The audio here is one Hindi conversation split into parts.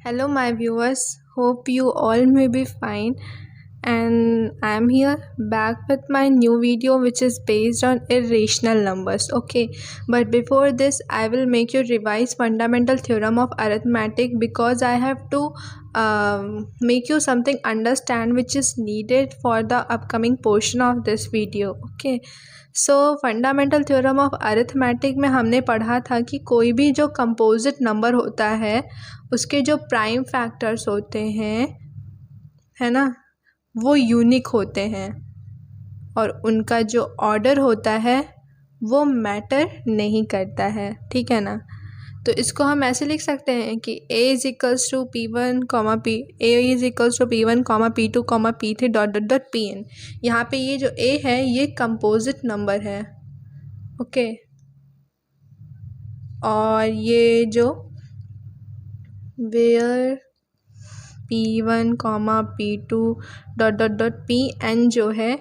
Hello, my viewers. Hope you all may be fine. And I am here back with my new video, which is based on irrational numbers. Okay, but before this, I will make you revise fundamental theorem of arithmetic because I have to make you something understand which is needed for the upcoming portion of this video. Okay. So fundamental theorem of arithmetic में हमने पढ़ा था कि कोई भी जो कंपोजिट नंबर होता है उसके जो प्राइम फैक्टर्स होते हैं, है ना, वो यूनिक होते हैं और उनका जो ऑर्डर होता है वो मैटर नहीं करता है। ठीक है ना। तो इसको हम ऐसे लिख सकते हैं कि a is equals to P1 comma P A is equals to P1 comma P2 comma P3 dot dot dot Pn। यहाँ पे ये जो a है ये कंपोजिट नंबर है। ओके, और ये जो where P1 comma P2 dot dot dot Pn जो है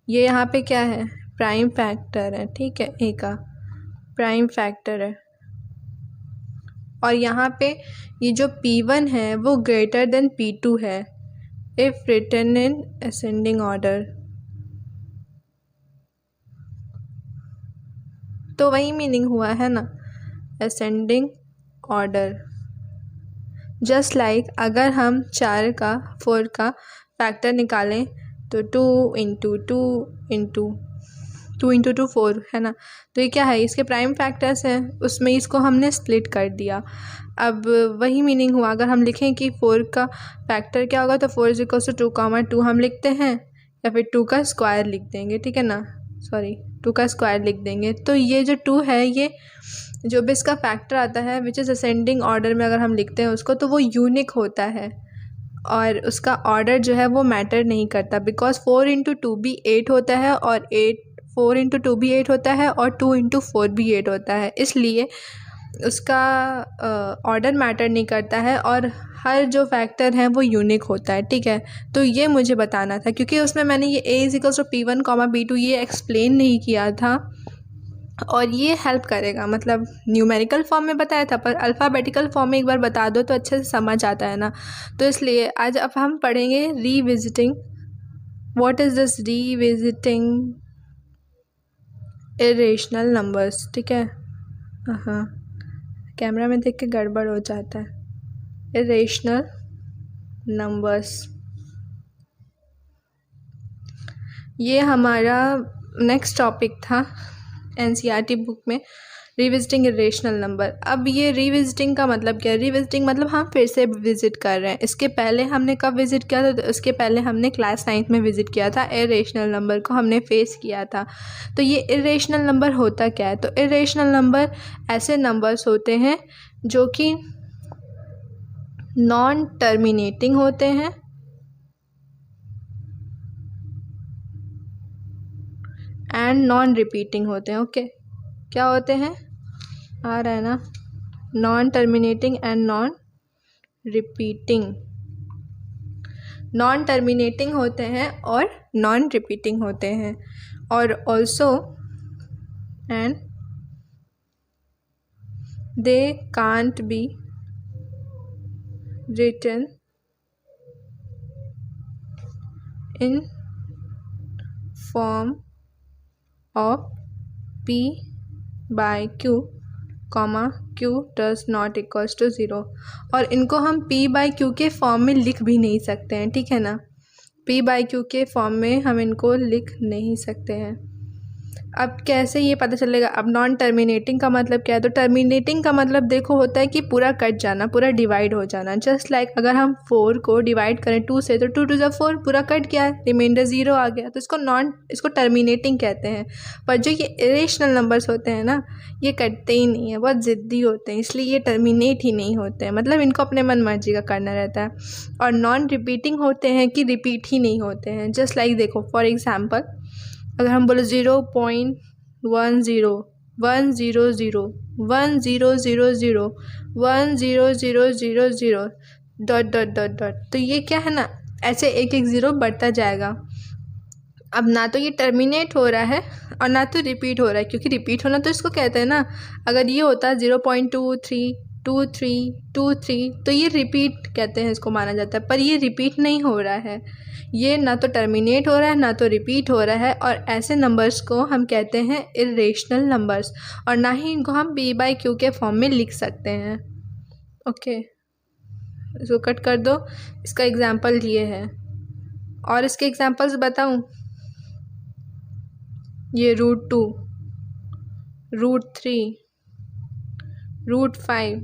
ये यहाँ पे क्या है, प्राइम फैक्टर है। ठीक है, a का प्राइम फैक्टर है। और यहाँ पे ये जो P1 है वो ग्रेटर देन P2 है if written in ascending order. तो वही मीनिंग हुआ है ना, असेंडिंग ऑर्डर। जस्ट लाइक अगर हम 4 का 4 का फैक्टर निकालें तो 2 इंटू 2 इंटू 2 इंटू 2 4 है ना। तो ये क्या है, इसके प्राइम फैक्टर्स हैं, उसमें इसको हमने स्प्लिट कर दिया। अब वही मीनिंग हुआ अगर हम लिखें कि 4 का फैक्टर क्या होगा, तो 4 इज इक्वल टू 2 कॉमा 2 हम लिखते हैं या फिर 2 का स्क्वायर लिख देंगे। ठीक है ना, सॉरी 2 का स्क्वायर लिख देंगे। तो ये जो 2 है ये जो भी इसका फैक्टर आता है विच इज़ असेंडिंग ऑर्डर में अगर हम लिखते हैं उसको, तो वो यूनिक होता है और उसका ऑर्डर जो है वो मैटर नहीं करता। बिकॉज 4 इंटू 2 भी 8 होता है और 4 इंटू 2 भी 8 होता है और 2 इंटू 4 भी 8 होता है, इसलिए उसका ऑर्डर मैटर नहीं करता है और हर जो फैक्टर है वो यूनिक होता है। ठीक है, तो ये मुझे बताना था क्योंकि उसमें मैंने ये a is equals to P1 comma P2 ये एक्सप्लेन नहीं किया था और ये हेल्प करेगा। मतलब न्यूमेरिकल फॉर्म में बताया था पर अल्फ़ाबेटिकल फॉर्म में एक बार बता दो तो अच्छे से समझ आता है ना। तो इसलिए आज अब हम पढ़ेंगे revisiting. What is this revisiting irrational numbers. ठीक है, हाँ कैमरा में देख के गड़बड़ हो जाता है। इरेशनल नंबर्स ये हमारा नेक्स्ट टॉपिक था एनसीईआरटी बुक में, रिविजिटिंग इरेशनल नंबर। अब ये रिविजिटिंग का मतलब क्या है, रिविजिटिंग मतलब हम फिर से विज़िट कर रहे हैं। इसके पहले हमने कब विज़िट किया था, तो इसके पहले हमने क्लास 9th में विज़िट किया था, इरेशनल नंबर को हमने फेस किया था। तो ये इरेशनल नंबर होता क्या है, तो इरेशनल नंबर ऐसे नंबर्स होते हैं जो कि नॉन टर्मिनेटिंग होते हैं एंड नॉन रिपीटिंग होते हैं। ओके, क्या होते हैं, आ रहा है ना, non terminating and non repeating. Non terminating होते हैं और नॉन रिपीटिंग होते हैं। और also and they can't be written in form of P by Q comma Q does not equals to 0। और इनको हम P बाय Q के फॉर्म में लिख भी नहीं सकते हैं। ठीक है ना, P बाय Q के फॉर्म में हम इनको लिख नहीं सकते हैं। अब कैसे ये पता चलेगा, अब नॉन टर्मिनेटिंग का मतलब क्या है, तो टर्मिनेटिंग का मतलब देखो होता है कि पूरा कट जाना, पूरा डिवाइड हो जाना। जस्ट लाइक अगर हम 4 को डिवाइड करें 2 से, तो 2 टू ज़ा 4 पूरा कट गया, रिमाइंडर 0 आ गया, तो इसको टर्मिनेटिंग कहते हैं। पर जो ये इरेशनल नंबर्स होते हैं ना, ये कटते ही नहीं है, बहुत ज़िद्दी होते हैं, इसलिए ये टर्मिनेट ही नहीं होते हैं। मतलब इनको अपने मन मर्जी का करना रहता है। और नॉन रिपीटिंग होते हैं कि रिपीट ही नहीं होते हैं। जस्ट लाइक देखो फॉर एग्जाम्पल अगर हम बोले 0.10 100 1000 1000 डॉट डॉट डॉट डॉट, तो ये क्या है ना, ऐसे एक एक ज़ीरो बढ़ता जाएगा। अब ना तो ये टर्मिनेट हो रहा है और ना तो रिपीट हो रहा है, क्योंकि रिपीट होना तो इसको कहते हैं ना। अगर ये होता 0.23 2 3 2 3, तो ये रिपीट कहते हैं, इसको माना जाता है। पर ये रिपीट नहीं हो रहा है, ये ना तो टर्मिनेट हो रहा है ना तो रिपीट हो रहा है, और ऐसे नंबर्स को हम कहते हैं इरेशनल नंबर्स, और ना ही इनको हम p/q के फॉर्म में लिख सकते हैं। ओके, इसको कट कर दो। इसका एग्जाम्पल ये है, और इसके एग्जाम्पल्स बताऊं, ये √2, √3, √5,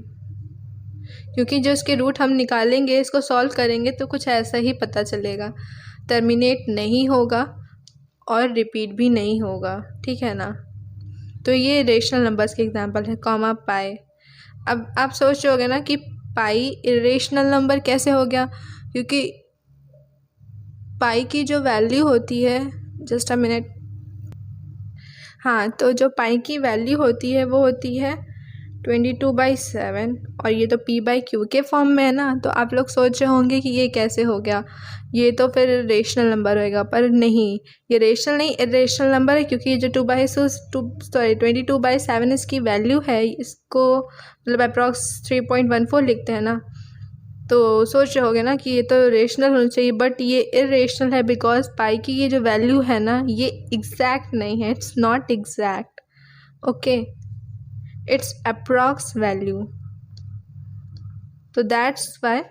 क्योंकि जो इसके रूट हम निकालेंगे, इसको सॉल्व करेंगे तो कुछ ऐसा ही पता चलेगा, टर्मिनेट नहीं होगा और रिपीट भी नहीं होगा, ठीक है ना। तो ये रेशनल नंबर्स के एग्जांपल है, कॉमा पाई। अब आप सोच रहे होगे ना कि पाई इरेशनल नंबर कैसे हो गया, क्योंकि पाई की जो वैल्यू होती है, जस्ट अ मिनट, हाँ, तो जो पाई की वैल्यू होती है वो होती है 22/7, और ये तो p/q के फॉर्म में है ना। तो आप लोग सोच रहे होंगे कि ये कैसे हो गया, ये तो फिर रेशनल नंबर होएगा, पर नहीं, ये रेशनल नहीं इरेशनल नंबर है, क्योंकि ये जो 22/7 इसकी वैल्यू है, इसको मतलब अप्रॉक्स 3.14 लिखते हैं ना। तो सोच रहे होगे ना कि ये तो रेशनल होना चाहिए, बट ये इरेशनल है, बिकॉज पाई की ये जो वैल्यू है ना, ये एग्जैक्ट नहीं है, it's not exact, okay, it's approx value. तो दैट्स वाई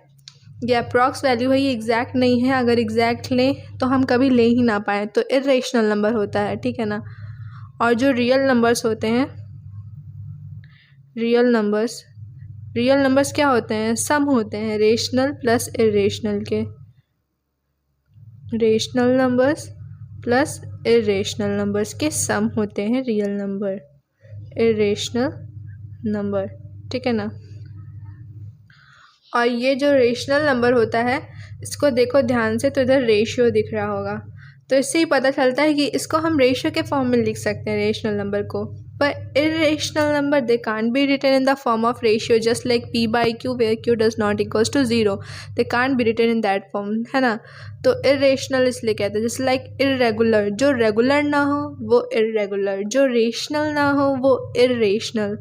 ये अप्रॉक्स वैल्यू है, ये एग्जैक्ट नहीं है। अगर एग्जैक्ट लें तो हम कभी ले ही ना पाए, तो इरेशनल नंबर होता है, ठीक है ना। और जो रियल नंबर्स होते हैं, रियल नंबर्स क्या होते हैं, सम होते हैं रेशनल प्लस इरेशनल के, rational numbers plus irrational numbers के सम होते हैं रियल नंबर, इरेशनल नंबर, ठीक है ना। और ये जो रेशनल नंबर होता है, इसको देखो ध्यान से, तो इधर रेशियो दिख रहा होगा, तो इससे ही पता चलता है कि इसको हम रेशियो के फॉर्म में लिख सकते हैं रेशनल नंबर को। पर irrational number they can't be written in the form of ratio, just like p/q where q does not equals to 0, they can't be written in that form, है ना। तो इरेशनल इसलिए कहते हैं, जस्ट लाइक इरेगुलर, जो रेगुलर ना हो वो इरेगुलर, जो रेशनल ना हो वो इरेशनल।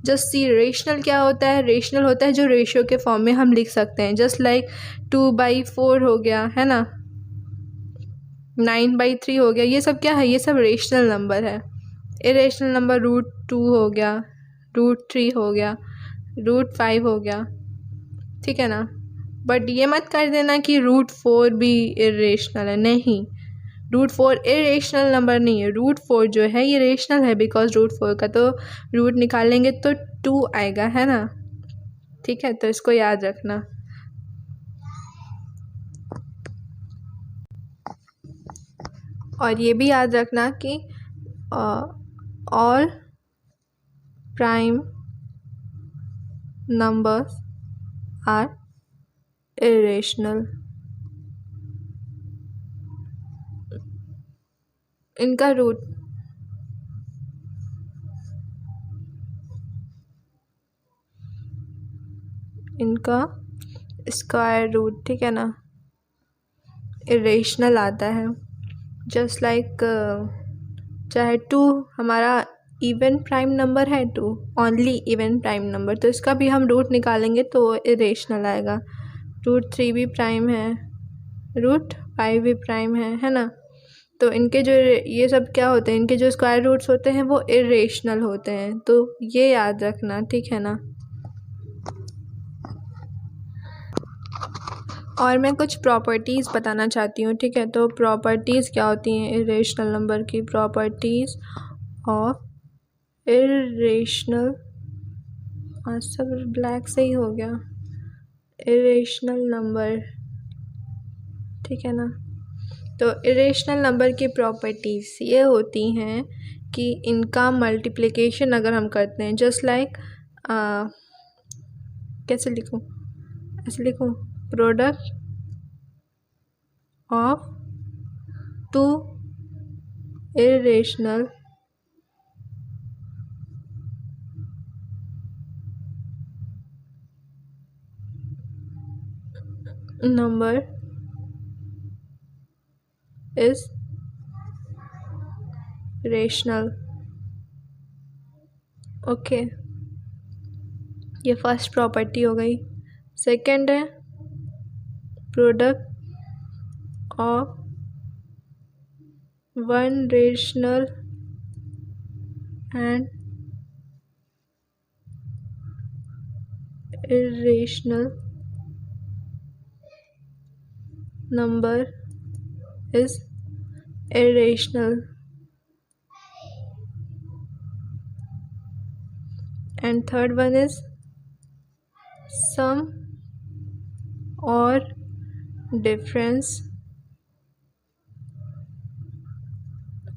जस्ट सी रेशनल क्या होता है, रेशनल होता है जो रेशियो के फॉर्म में हम लिख सकते हैं, जस्ट लाइक 2/4 हो गया, है ना, 9/3 हो गया, ये सब क्या है, ये सब रेशनल नंबर है। इरेशनल नंबर √2 हो गया, √3 हो गया, √5 हो गया, ठीक है ना। बट ये मत कर देना कि √4 भी इरेशनल है, नहीं, √4 इरेशनल नंबर नहीं है, √4 जो है ये रेशनल है, बिकॉज √4 का तो रूट निकालेंगे तो 2 आएगा, है ना, ठीक है। तो इसको याद रखना। और ये भी याद रखना कि all prime numbers are irrational. इनका रूट इनका स्क्वायर रूट, ठीक है ना, इरेशनल आता है। जस्ट लाइक चाहे 2 हमारा इवन प्राइम नंबर है, 2 ओनली इवन प्राइम नंबर, तो इसका भी हम रूट निकालेंगे तो इरेशनल आएगा। √3 भी प्राइम है, √5 भी प्राइम है ना। तो इनके जो ये सब क्या होते हैं, इनके जो स्क्वायर रूट्स होते हैं वो इरेशनल होते हैं, तो ये याद रखना, ठीक है ना। और मैं कुछ प्रॉपर्टीज़ बताना चाहती हूँ, ठीक है। तो प्रॉपर्टीज़ क्या होती हैं इरेशनल नंबर की, प्रॉपर्टीज़ ऑफ इरेशनल, आज सब ब्लैक से ही हो गया, इरेशनल नंबर, ठीक है ना। तो इरेशनल नंबर की प्रॉपर्टीज़ ये होती हैं कि इनका मल्टीप्लिकेशन अगर हम करते हैं, जस्ट लाइक कैसे लिखूँ, ऐसे लिखूँ, product of 2 irrational number is rational, okay. ये फर्स्ट प्रॉपर्टी हो गई। सेकंड है product of one rational and irrational number is irrational, and third one is sum or difference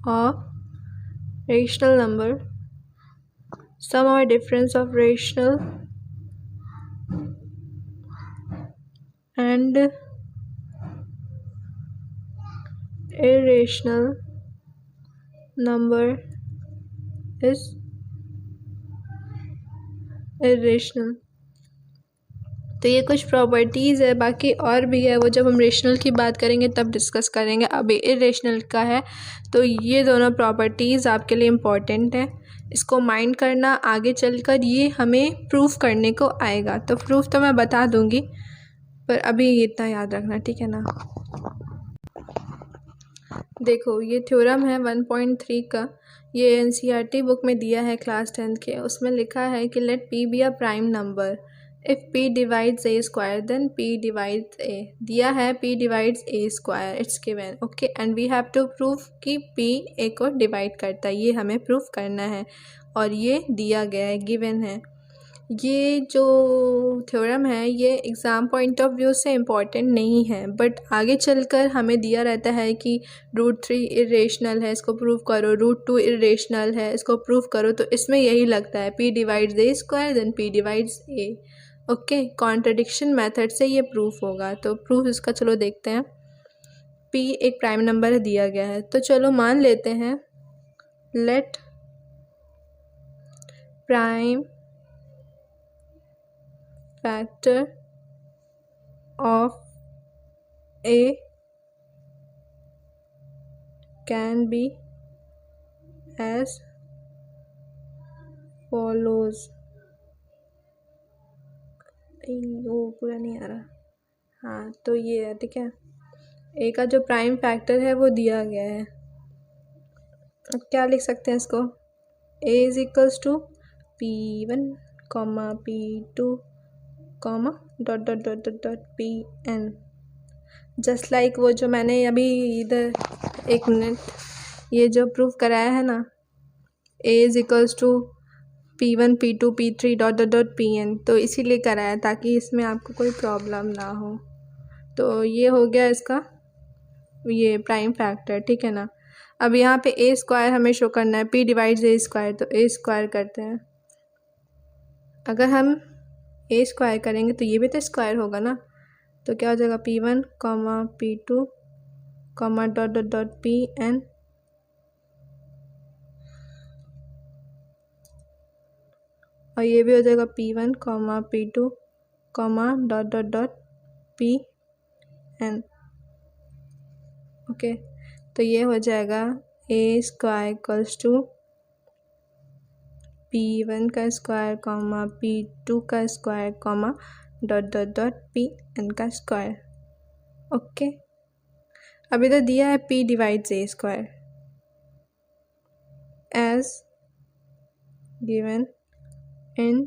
of rational number, sum or difference of rational and irrational number is irrational। तो ये कुछ प्रॉपर्टीज़ है, बाकी और भी है, वो जब हम रेशनल की बात करेंगे तब डिस्कस करेंगे। अभी इरेशनल का है, तो ये दोनों प्रॉपर्टीज़ आपके लिए इम्पॉर्टेंट है, इसको माइंड करना। आगे चलकर ये हमें प्रूफ करने को आएगा, तो प्रूफ तो मैं बता दूँगी, पर अभी इतना याद रखना, ठीक है ना। देखो ये थ्योरम है 1.3 का, ये एनसीईआरटी बुक में दिया है क्लास 10th के। उसमें लिखा है कि let p be a prime number if p divides a square then p divides a। दिया है p divides a square, it's given, okay, and we have to prove कि p a को डिवाइड करता है, ये हमें प्रूफ करना है, और ये दिया गया है, गिवन है। ये जो थ्योरम है ये एग्ज़ाम पॉइंट ऑफ व्यू से इम्पॉर्टेंट नहीं है, बट आगे चलकर हमें दिया रहता है कि √3 इरेशनल है, इसको प्रूव करो, √2 इरेशनल है, इसको प्रूव करो, तो इसमें यही लगता है p divides a square then p divides a, okay. Contradiction method से ये प्रूफ होगा, तो प्रूफ इसका चलो देखते हैं। p एक प्राइम नंबर दिया गया है, तो चलो मान लेते हैं let prime factor of a can be as follows। वो पूरा नहीं आ रहा, हाँ तो ये है, ठीक है। a का जो प्राइम फैक्टर है वो दिया गया है, अब क्या लिख सकते हैं इसको, a is equals to p1 p2 dot dot dot dot dot p n. Just like वो जो मैंने अभी इधर, एक मिनट, ये जो प्रूफ कराया है ना, a is equals to p1 p2 p3 dot dot dot p n, तो इसीलिए कराया ताकि इसमें आपको कोई प्रॉब्लम ना हो। तो ये हो गया इसका ये प्राइम फैक्टर, ठीक है ना। अब यहाँ पे a स्क्वायर हमें शो करना है, p डिवाइड्स a स्क्वायर, तो a स्क्वायर करते हैं। अगर हम a स्क्वायर करेंगे तो ये भी तो स्क्वायर होगा ना, तो क्या हो जाएगा p1 p2 dot dot dot p n, और ये भी हो जाएगा p1 p2 dot dot dot p n, okay. तो ये हो जाएगा a square equals to p1 का स्क्वायर p2 का square dot dot dot p n का स्क्वायर, ओके। अब इधर दिया है p divides a square as given in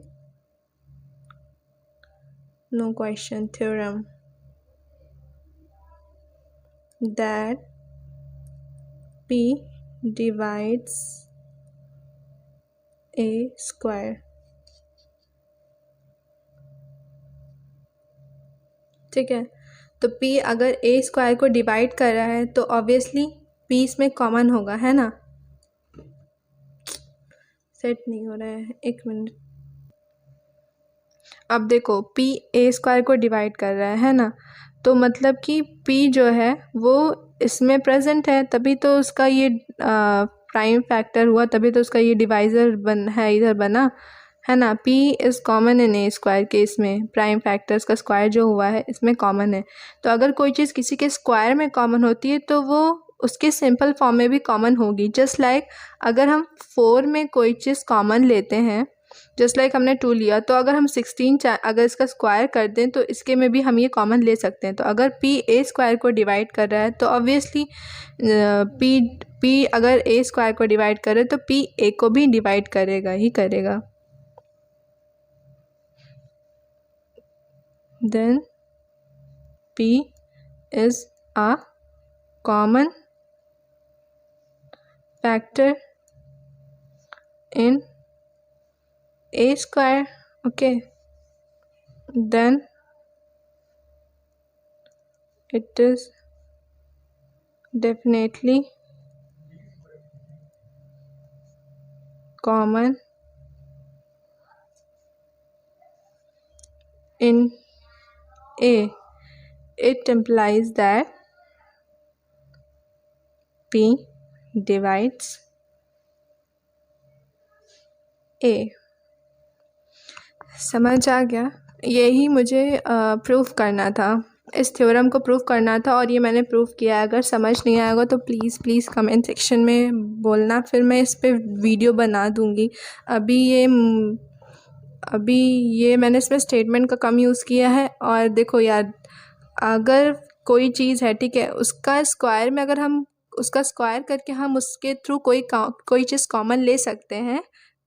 no question theorem that p divides a square, ठीक है। तो p अगर a स्क्वायर को डिवाइड कर रहा है तो ऑब्वियसली p इसमें कॉमन होगा, है ना। सेट नहीं हो रहा है, एक मिनट। अब देखो p a स्क्वायर को डिवाइड कर रहा है ना, तो मतलब कि p जो है वो इसमें प्रेजेंट है, तभी तो उसका ये प्राइम फैक्टर हुआ, तभी तो उसका ये डिवाइज़र इधर बना, है ना। p is common in a square case में, प्राइम फैक्टर्स का स्क्वायर जो हुआ है इसमें कॉमन है। तो अगर कोई चीज़ किसी के स्क्वायर में कॉमन होती है तो वो उसके सिंपल फॉर्म में भी कॉमन होगी। जस्ट लाइक अगर हम 4 में कोई चीज़ कॉमन लेते हैं जस्ट लाइक हमने 2 लिया, तो अगर हम 16 अगर इसका स्क्वायर कर दें तो इसके में भी हम ये कॉमन ले सकते हैं। तो अगर p a स्क्वायर को डिवाइड कर रहा है तो ऑब्वियसली p अगर a स्क्वायर को डिवाइड करे तो p a को भी डिवाइड करेगा ही करेगा। Then p is a common factor in a square, okay, then it is definitely common in a. It implies that p divides a. समझ आ गया? यही मुझे प्रूफ करना था, इस थ्योरम को प्रूफ करना था और ये मैंने प्रूफ किया। अगर समझ नहीं आएगा तो प्लीज़ कमेंट सेक्शन में बोलना, फिर मैं इस पे वीडियो बना दूँगी। अभी ये मैंने इसमें स्टेटमेंट का कम यूज़ किया है। और देखो यार, अगर कोई चीज़ है, ठीक है, उसका स्क्वायर में अगर हम उसका स्क्वायर करके हम उसके थ्रू कोई चीज़ कॉमन ले सकते हैं,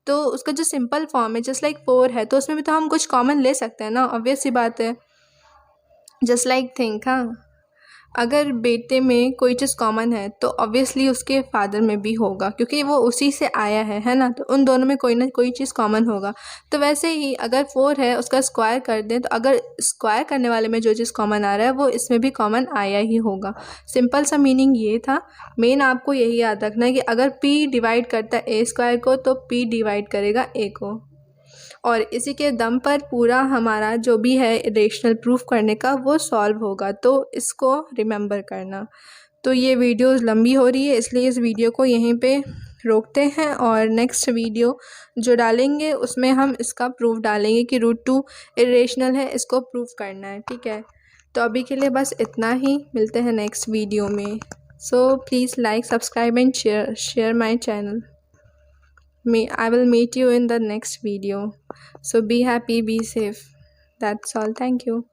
तो उसका जो सिंपल फॉर्म है जस्ट लाइक 4 है, तो उसमें भी तो हम कुछ कॉमन ले सकते हैं ना, ऑब्वियस सी बात है। जस्ट लाइक थिंक, हाँ, अगर बेटे में कोई चीज़ कॉमन है तो ऑब्वियसली उसके फादर में भी होगा, क्योंकि वो उसी से आया है ना, तो उन दोनों में कोई ना कोई चीज़ कॉमन होगा। तो वैसे ही अगर 4 है उसका स्क्वायर कर दें तो अगर स्क्वायर करने वाले में जो चीज़ कॉमन आ रहा है वो इसमें भी कॉमन आया ही होगा। सिंपल सा मीनिंग ये था। मेन आपको यही याद रखना है कि अगर p डिवाइड करता है a स्क्वायर को तो p डिवाइड करेगा a को, और इसी के दम पर पूरा हमारा जो भी है रेशनल प्रूफ करने का वो सॉल्व होगा। तो इसको रिमेंबर करना। तो ये वीडियो लंबी हो रही है, इसलिए इस वीडियो को यहीं पे रोकते हैं और नेक्स्ट वीडियो जो डालेंगे उसमें हम इसका प्रूफ डालेंगे कि √2 इरेशनल है, इसको प्रूफ करना है, ठीक है। तो अभी के लिए बस इतना ही, मिलते हैं नेक्स्ट वीडियो में। So please like, subscribe and share my channel. I will meet you in the next video. So be happy, be safe. That's all. Thank you.